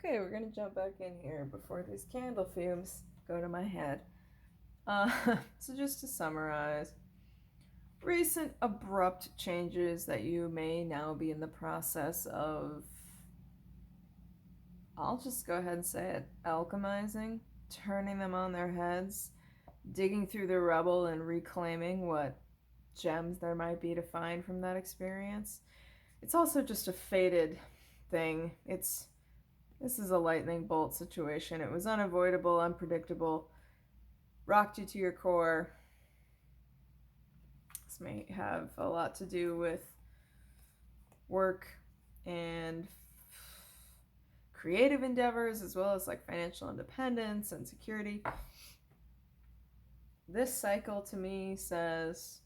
Okay, we're gonna jump back in here before these candle fumes go to my head. So just to summarize, recent abrupt changes that you may now be in the process of, I'll just go ahead and say it, alchemizing, turning them on their heads, digging through the rubble and reclaiming what gems there might be to find from that experience. It's also just a fated thing. This is a lightning bolt situation. It was unavoidable, unpredictable, rocked you to your core. This may have a lot to do with work and creative endeavors, as well as like financial independence and security. This cycle to me says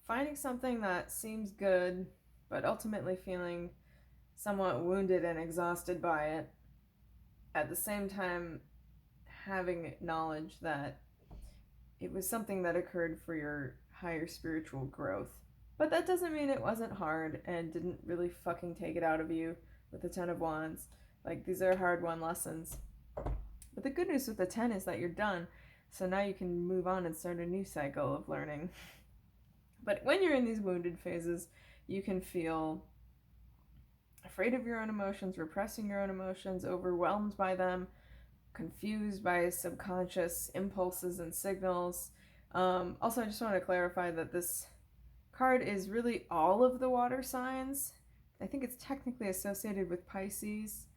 finding something that seems good, but ultimately feeling somewhat wounded and exhausted by it. At the same time, having knowledge that it was something that occurred for your higher spiritual growth. But that doesn't mean it wasn't hard and didn't really fucking take it out of you with the Ten of Wands. Like, these are hard-won lessons. But the good news with the 10 is that you're done. So now you can move on and start a new cycle of learning. But when you're in these wounded phases, you can feel afraid of your own emotions, repressing your own emotions, overwhelmed by them, confused by subconscious impulses and signals. Also, I just want to clarify that this card is really all of the water signs. I think it's technically associated with Pisces,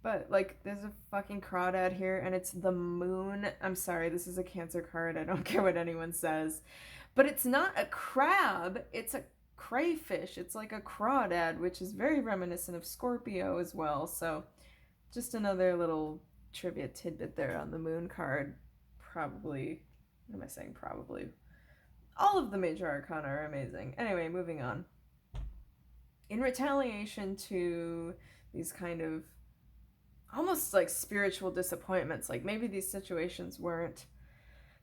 but like there's a fucking crawdad here and it's the moon. I'm sorry, this is a Cancer card. I don't care what anyone says. But it's not a crab, it's a crayfish. It's like a crawdad, which is very reminiscent of Scorpio as well. So just another little trivia tidbit there on the moon card. Probably, what am I saying? Probably. All of the major arcana are amazing. Anyway, moving on. In retaliation to these kind of almost like spiritual disappointments, like maybe these situations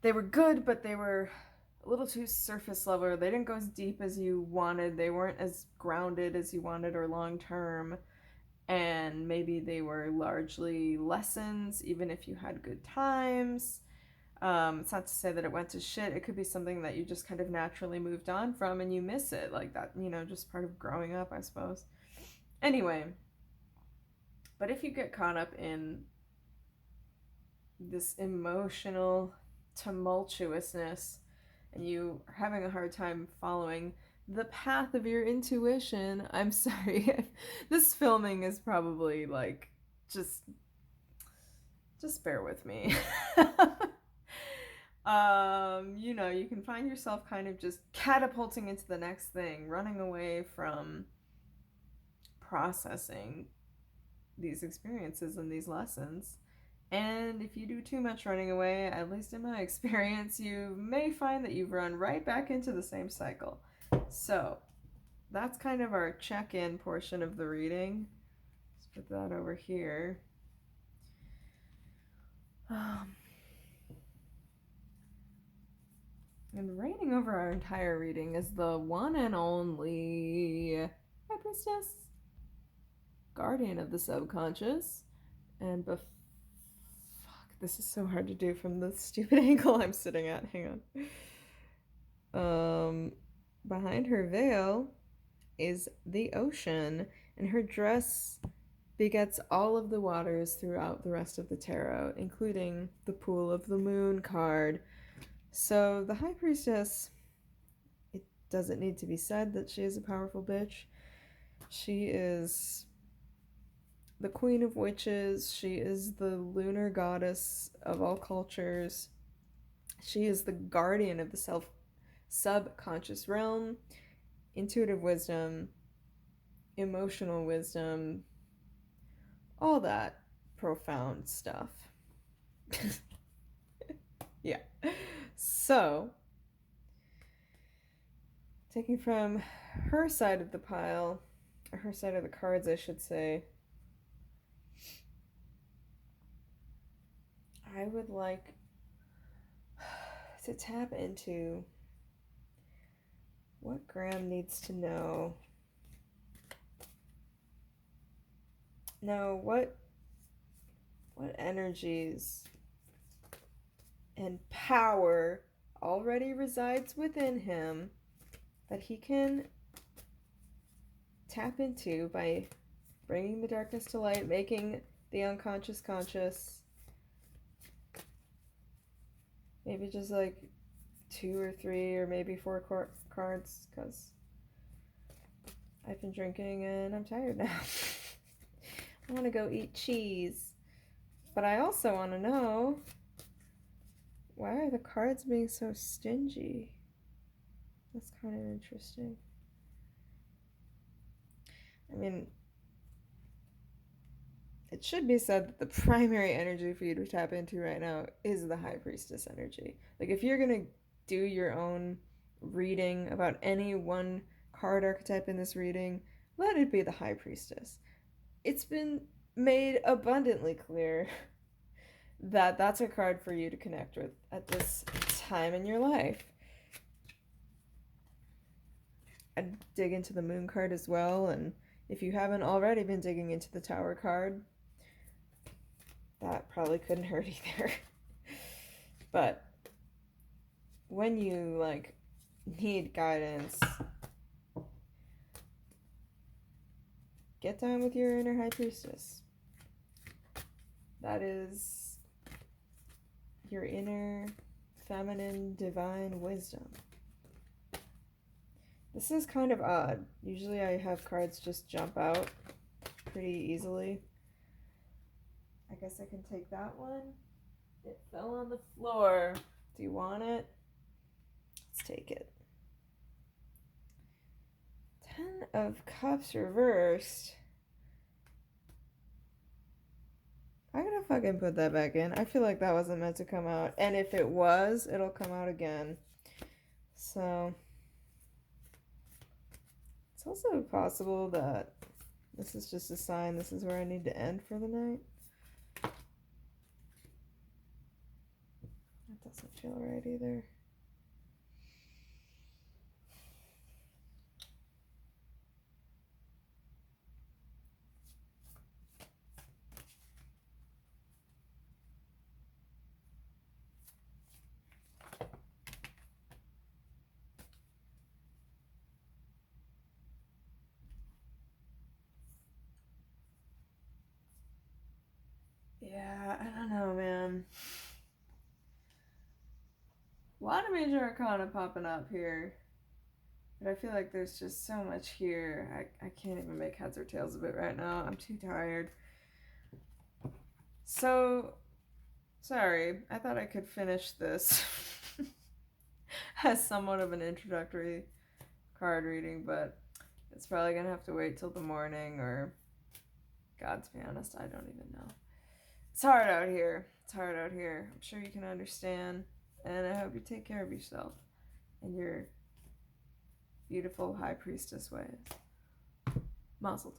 they were good, but they were a little too surface level. They didn't go as deep as you wanted. They weren't as grounded as you wanted or long term. And maybe they were largely lessons, even if you had good times. It's not to say that it went to shit. It could be something that you just kind of naturally moved on from and you miss it. Like that, just part of growing up, I suppose. Anyway, but if you get caught up in this emotional tumultuousness and you are having a hard time following the path of your intuition, I'm sorry. This filming is probably like just bear with me. You can find yourself kind of just catapulting into the next thing, running away from processing these experiences and these lessons. And if you do too much running away, at least in my experience, you may find that you've run right back into the same cycle. So that's kind of our check-in portion of the reading. Let's put that over here. And reigning over our entire reading is the one and only High Priestess, Guardian of the Subconscious, and fuck, this is so hard to do from the stupid angle I'm sitting at. Hang on. Behind her veil is the ocean, and her dress begets all of the waters throughout the rest of the tarot, including the Pool of the Moon card. So the High Priestess, it doesn't need to be said that she is a powerful bitch. She is the Queen of Witches. She is the lunar goddess of all cultures. She is the guardian of the subconscious realm, intuitive wisdom, emotional wisdom, all that profound stuff. Yeah. So, taking from her side of the pile, or her side of the cards, I should say, I would like to tap into what Graham needs to know Now, what energies and power already resides within him that he can tap into by bringing the darkness to light, making the unconscious conscious? Maybe just like 2 or 3 or maybe 4 cards, because I've been drinking and I'm tired now. I want to go eat cheese. But I also want to know, why are the cards being so stingy? That's kind of interesting. I mean, it should be said that the primary energy for you to tap into right now is the High Priestess energy. Like, if you're going to do your own reading about any one card archetype in this reading, let it be the High Priestess. It's been made abundantly clear that that's a card for you to connect with at this time in your life. I'd dig into the Moon card as well, and if you haven't already been digging into the Tower card, that probably couldn't hurt either. But when you need guidance, get down with your inner High Priestess. That is your inner feminine divine wisdom. This is kind of odd. Usually I have cards just jump out pretty easily. I guess I can take that one. It fell on the floor. Do you want it? Let's take it. 10 of Cups reversed. I'm gonna fucking put that back in. I feel like that wasn't meant to come out. And if it was, it'll come out again. So, it's also possible that this is just a sign this is where I need to end for the night. That doesn't feel right either. Yeah, I don't know, man. A lot of major arcana popping up here. But I feel like there's just so much here. I can't even make heads or tails of it right now. I'm too tired. So, sorry. I thought I could finish this as somewhat of an introductory card reading, but it's probably going to have to wait till the morning, or, God, to be honest, I don't even know. It's hard out here. It's hard out here. I'm sure you can understand. And I hope you take care of yourself in your beautiful High Priestess ways. Mazel tov.